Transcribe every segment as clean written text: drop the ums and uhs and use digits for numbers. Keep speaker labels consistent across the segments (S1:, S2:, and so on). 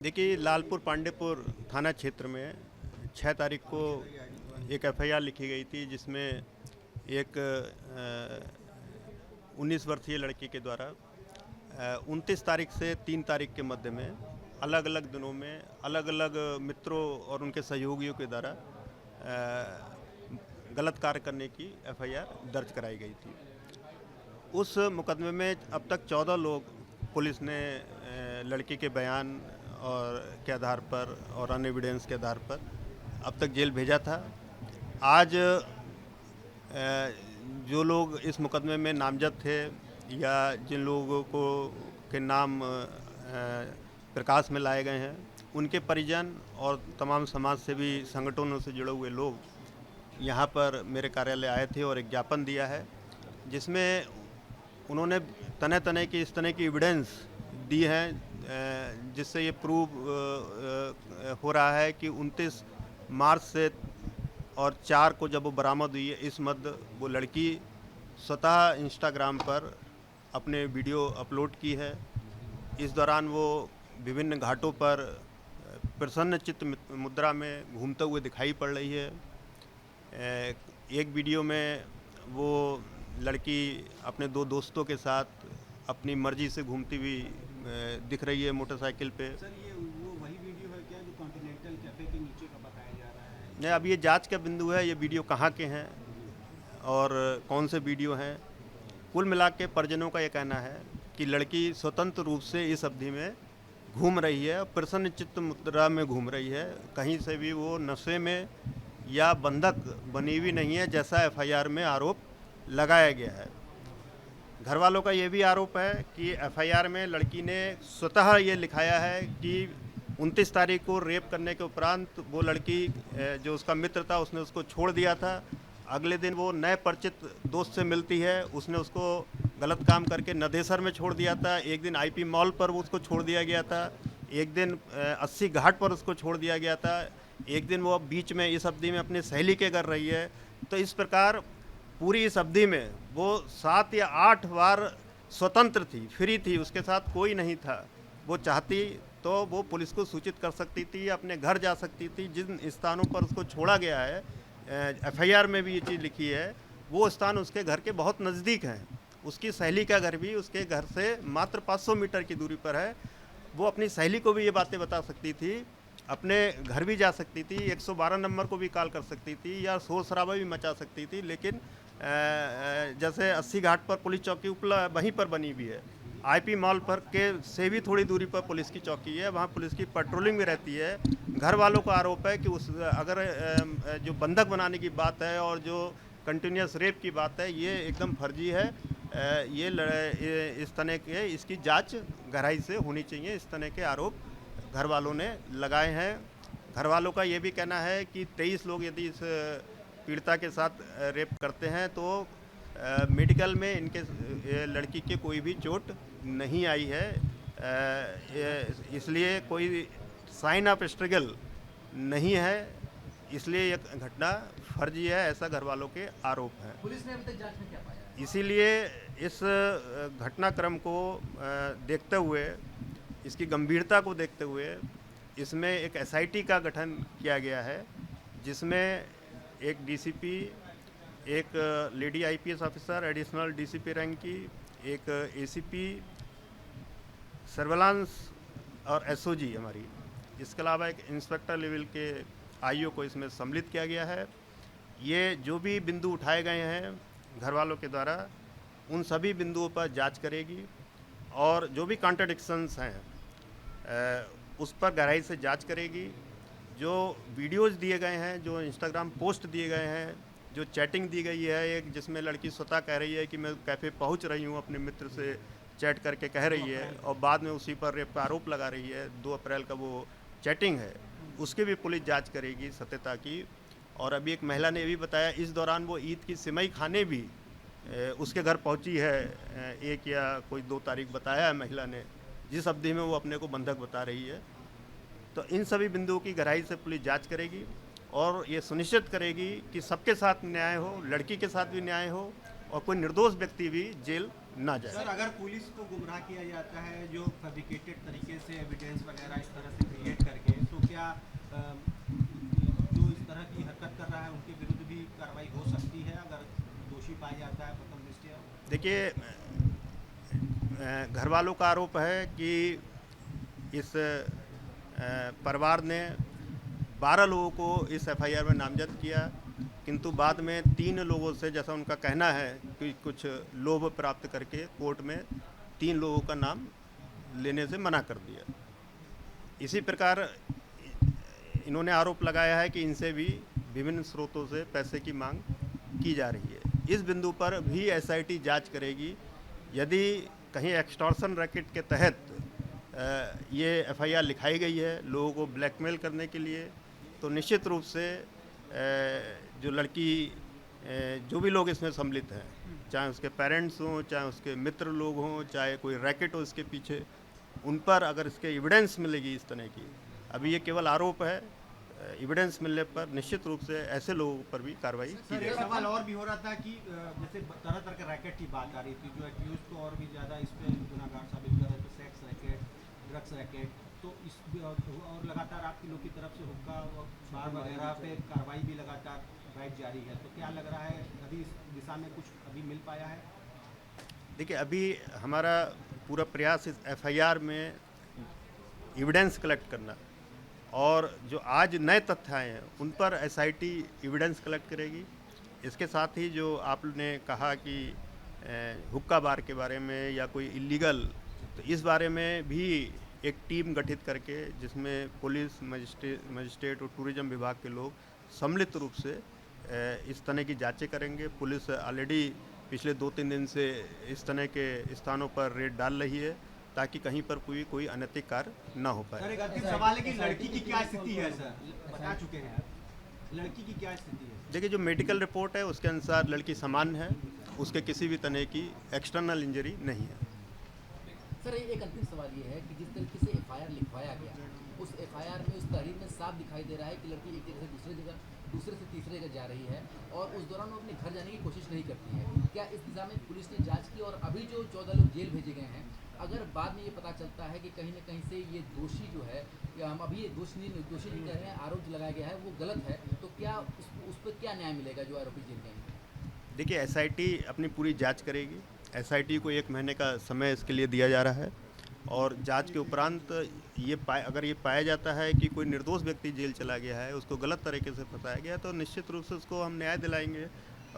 S1: देखिए, लालपुर पांडेपुर थाना क्षेत्र में 6 तारीख को एक एफआईआर लिखी गई थी, जिसमें एक 19 वर्षीय लड़की के द्वारा 29 तारीख से 3 तारीख के मध्य में अलग अलग दिनों में अलग अलग मित्रों और उनके सहयोगियों के द्वारा गलत कार्य करने की एफआईआर दर्ज कराई गई थी। उस मुकदमे में अब तक 14 लोग पुलिस ने लड़की के बयान और के आधार पर और अन्य एविडेंस के आधार पर अब तक जेल भेजा था। आज जो लोग इस मुकदमे में नामजद थे या जिन लोगों को के नाम प्रकाश में लाए गए हैं, उनके परिजन और तमाम समाज सेवी संगठनों से जुड़े हुए लोग यहाँ पर मेरे कार्यालय आए थे और एक ज्ञापन दिया है, जिसमें उन्होंने तरह तरह की इस तरह की एविडेंस दी हैं, जिससे ये प्रूव हो रहा है कि 29 मार्च से और 4 को जब वो बरामद हुई है, इस मध्य वो लड़की स्वतः इंस्टाग्राम पर अपने वीडियो अपलोड की है। इस दौरान वो विभिन्न घाटों पर प्रसन्न चित्त मुद्रा में घूमते हुए दिखाई पड़ रही है। एक वीडियो में वो लड़की अपने 2 दोस्तों के साथ अपनी मर्जी से घूमती हुई दिख रही है मोटरसाइकिल पे।
S2: सर, ये वो वही वीडियो है क्या जो कॉन्टिनेंटल कैफे के नीचे का बताया जा रहा है?
S1: नहीं, अब ये जांच का बिंदु है, ये वीडियो कहाँ के हैं और कौन से वीडियो हैं। कुल मिला के परिजनों का ये कहना है कि लड़की स्वतंत्र रूप से इस अवधि में घूम रही है, प्रसन्न चित्त मुद्रा में घूम रही है। कहीं से भी वो नशे में या बंधक बनी हुई नहीं है, जैसा एफआईआर में आरोप लगाया गया है। घर वालों का ये भी आरोप है कि एफआईआर में लड़की ने स्वतः ये लिखाया है कि 29 तारीख को रेप करने के उपरांत वो लड़की जो उसका मित्र था, उसने उसको छोड़ दिया था। अगले दिन वो नए परिचित दोस्त से मिलती है, उसने उसको गलत काम करके नदेसर में छोड़ दिया था। एक दिन आईपी मॉल पर वो उसको छोड़ दिया गया था, एक दिन 80 घाट पर उसको छोड़ दिया गया था, एक दिन वो बीच में इस अवधि में अपनी सहेली के घर रही है। तो इस प्रकार पूरी इस अवधि में वो 7 या 8 बार स्वतंत्र थी, फ्री थी, उसके साथ कोई नहीं था। वो चाहती तो वो पुलिस को सूचित कर सकती थी, अपने घर जा सकती थी। जिन स्थानों पर उसको छोड़ा गया है, एफआईआर में भी ये चीज़ लिखी है, वो स्थान उसके घर के बहुत नज़दीक हैं। उसकी सहेली का घर भी उसके घर से मात्र 500 मीटर की दूरी पर है। वो अपनी सहेली को भी ये बातें बता सकती थी, अपने घर भी जा सकती थी, 112 नंबर को भी कॉल कर सकती थी या शोर शराबा भी मचा सकती थी। लेकिन जैसे 80 घाट पर पुलिस चौकी वहीं पर बनी हुई है, आईपी मॉल पर के से भी थोड़ी दूरी पर पुलिस की चौकी है, वहाँ पुलिस की पेट्रोलिंग भी रहती है। घर वालों का आरोप है कि उस अगर जो बंधक बनाने की बात है और जो कंटिन्यूस रेप की बात है, ये एकदम फर्जी है। ये इस तरह के इसकी जांच गहराई से होनी चाहिए। इस तरह के आरोप घर वालों ने लगाए हैं। घर वालों का ये भी कहना है कि 23 लोग यदि इस पीड़िता के साथ रेप करते हैं तो मेडिकल में इनके लड़की के कोई भी चोट नहीं आई है, इसलिए कोई साइन ऑफ स्ट्रगल नहीं है, इसलिए यह घटना फर्जी है, ऐसा घर वालों के आरोप हैं।
S2: पुलिस ने अभी तक जांच में क्या पाया?
S1: इसीलिए इस घटनाक्रम को देखते हुए, इसकी गंभीरता को देखते हुए इसमें एक एसआईटी का गठन किया गया है, जिसमें एक डीसीपी, एक lady IPS officer additional DCP rank की, एक एसीपी, सर्वेलांस और एसओजी हमारी, इसके अलावा एक इंस्पेक्टर लेवल के आईओ को इसमें सम्मिलित किया गया है। ये जो भी बिंदु उठाए गए हैं घर वालों के द्वारा, उन सभी बिंदुओं पर जांच करेगी और जो भी कॉन्ट्रडिक्शंस हैं उस पर गहराई से जांच करेगी। जो वीडियोज़ दिए गए हैं, जो इंस्टाग्राम पोस्ट दिए गए हैं, जो चैटिंग दी गई है, एक जिसमें लड़की स्वतः कह रही है कि मैं कैफ़े पहुंच रही हूं, अपने मित्र से चैट करके कह रही है, और बाद में उसी पर रेप का आरोप लगा रही है। 2 अप्रैल का वो चैटिंग है, उसकी भी पुलिस जांच करेगी सत्यता की। और अभी एक महिला ने ये भी बताया, इस दौरान वो ईद की सिमई खाने भी उसके घर पहुंची है, 1 या कोई 2 तारीख बताया है महिला ने, जिस अवधि में वो अपने को बंधक बता रही है। तो इन सभी बिंदुओं की गहराई से पुलिस जांच करेगी और ये सुनिश्चित करेगी कि सबके साथ न्याय हो, लड़की के साथ भी न्याय हो और कोई निर्दोष व्यक्ति भी जेल ना जाए।
S2: सर, अगर पुलिस को गुमराह किया जाता है जो फैब्रिकेटेड तरीके से एविडेंस वगैरह इस तरह से क्रिएट करके, तो क्या जो इस तरह की हरकत कर रहा है उनके विरुद्ध भी कार्रवाई हो सकती है अगर दोषी पाया जाता है प्रथम दृष्टया?
S1: देखिए, घर वालों का आरोप है कि इस परिवार ने 12 लोगों को इस एफआईआर में नामजद किया, किंतु बाद में 3 लोगों से, जैसा उनका कहना है कि कुछ लोभ प्राप्त करके कोर्ट में 3 लोगों का नाम लेने से मना कर दिया। इसी प्रकार इन्होंने आरोप लगाया है कि इनसे भी विभिन्न स्रोतों से पैसे की मांग की जा रही है। इस बिंदु पर भी एसआईटी जांच करेगी। यदि कहीं एक्सटॉर्शन रैकेट के तहत ये एफआईआर लिखाई गई है लोगों को ब्लैकमेल करने के लिए, तो निश्चित रूप से जो लड़की, जो भी लोग इसमें सम्मिलित हैं, चाहे उसके पेरेंट्स हों, चाहे उसके मित्र लोग हों, चाहे कोई रैकेट हो इसके पीछे, उन पर अगर इसके एविडेंस मिलेगी इस तरह की, अभी ये केवल आरोप है, एविडेंस मिलने पर निश्चित रूप से ऐसे लोगों पर भी कार्रवाई की
S2: सर, एक
S1: जाएगी।
S2: सवाल और भी हो रहा था कि जैसे तरह तरह के रैकेट की बात आ रही थी, जो एक्यूज को और भी ज़्यादा इस पे गुनाहगार साबित कर रहे थे, सेक्स रैकेट, ड्रग्स रैकेट, तो इस और लगातार आपकी लोग की तरफ से हुक्का और बार वगैरह पे कार्रवाई भी लगातार राइट जारी है, तो क्या लग रहा है अभी इस दिशा में कुछ अभी मिल पाया है?
S1: देखिए, अभी हमारा पूरा प्रयास इस एफआईआर में एविडेंस कलेक्ट करना, और जो आज नए तथ्य आए हैं उन पर एसआईटी एविडेंस कलेक्ट करेगी। इसके साथ ही जो आपने कहा कि हुक्का बार के बारे में या कोई इलीगल, तो इस बारे में भी एक टीम गठित करके, जिसमें पुलिस, मजिस्ट्रेट और टूरिज्म विभाग के लोग सम्मिलित रूप से इस तरह की जांचें करेंगे। पुलिस ऑलरेडी पिछले 2-3 दिन से इस तरह के स्थानों पर रेड डाल रही है ताकि कहीं पर कोई अनैतिक कार्य न हो
S2: सर,
S1: पाए।
S2: एक अंतिम सवाल है कि लड़की की क्या स्थिति है सर? बता चुके हैं, लड़की की क्या स्थिति है?
S1: देखिए, जो मेडिकल रिपोर्ट है उसके अनुसार लड़की सामान्य है, उसके किसी भी तरह की एक्सटर्नल इंजरी नहीं है।
S3: सर, एक अंतिम सवाल ये है कि जिस तरीके से एफआईआर लिखवाया गया, उस एफआईआर में, उस तहरीर में साफ दिखाई दे रहा है कि लड़की एक जगह से दूसरे से तीसरे जगह जा रही है और उस दौरान वो अपने घर जाने की कोशिश नहीं करती है। क्या इस दिशा में पुलिस ने जांच की? और अभी जो 14 लोग जेल भेजे गए हैं, अगर बाद में ये पता चलता है कि कहीं ना कहीं से ये दोषी जो है, या हम अभी ये दोषी नहीं कह रहे हैं, आरोप जो लगाया गया है वो गलत है, तो क्या उस पर क्या न्याय मिलेगा जो आरोपी जेल गए हैं?
S1: देखिए, एसआईटी अपनी पूरी जांच करेगी। एसआईटी को 1 महीने का समय इसके लिए दिया जा रहा है, और जांच के उपरांत अगर ये पाया जाता है कि कोई निर्दोष व्यक्ति जेल चला गया है, उसको गलत तरीके से फंसाया गया, तो निश्चित रूप से उसको हम न्याय दिलाएंगे,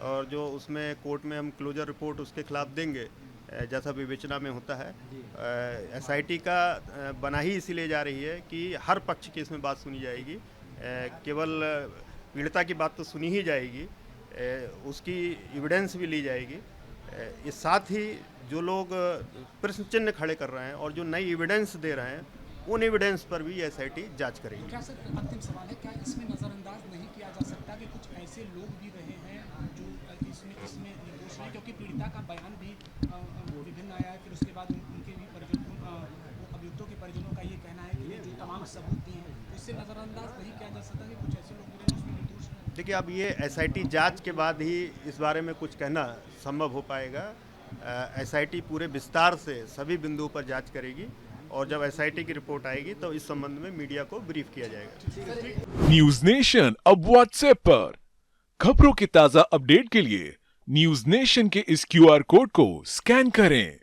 S1: और जो उसमें कोर्ट में हम क्लोजर रिपोर्ट उसके खिलाफ देंगे, जैसा विवेचना में होता है। एसआईटी का बना ही इसीलिए जा रही है कि हर पक्ष की इसमें बात सुनी जाएगी, केवल पीड़िता की बात तो सुनी ही जाएगी, उसकी एविडेंस भी ली जाएगी। इस साथ ही जो लोग प्रश्न चिन्ह खड़े कर रहे हैं और जो नई एविडेंस दे रहे हैं, उन एविडेंस पर भी एसआईटी जांच करेगी।
S4: क्या सर, अंतिम सवाल है, क्या इसमें नज़रअंदाज नहीं किया जा सकता कि कुछ ऐसे लोग भी रहे हैं जो इसमें निर्दोष हैं, क्योंकि पीड़िता का बयान भी विभिन्न आया है, फिर उसके बाद उनके भी अभियुक्तों के परिजनों का ये कहना है कि जो तमाम सबूत दिए हैं, तो इससे नज़रअंदाज नहीं किया जा सकता कि कुछ ऐसे लोग भी रहे उसमें निर्दोष हैं?
S1: देखिए, अब ये एसआईटी जांच के बाद ही इस बारे में कुछ कहना संभव हो पाएगा। एसआईटी पूरे विस्तार से सभी बिंदुओं पर जांच करेगी, और जब एसआईटी की रिपोर्ट आएगी तो इस संबंध में मीडिया को ब्रीफ किया जाएगा।
S5: न्यूज नेशन अब व्हाट्सएप पर खबरों की ताजा अपडेट के लिए न्यूज नेशन के इस क्यूआर कोड को स्कैन करें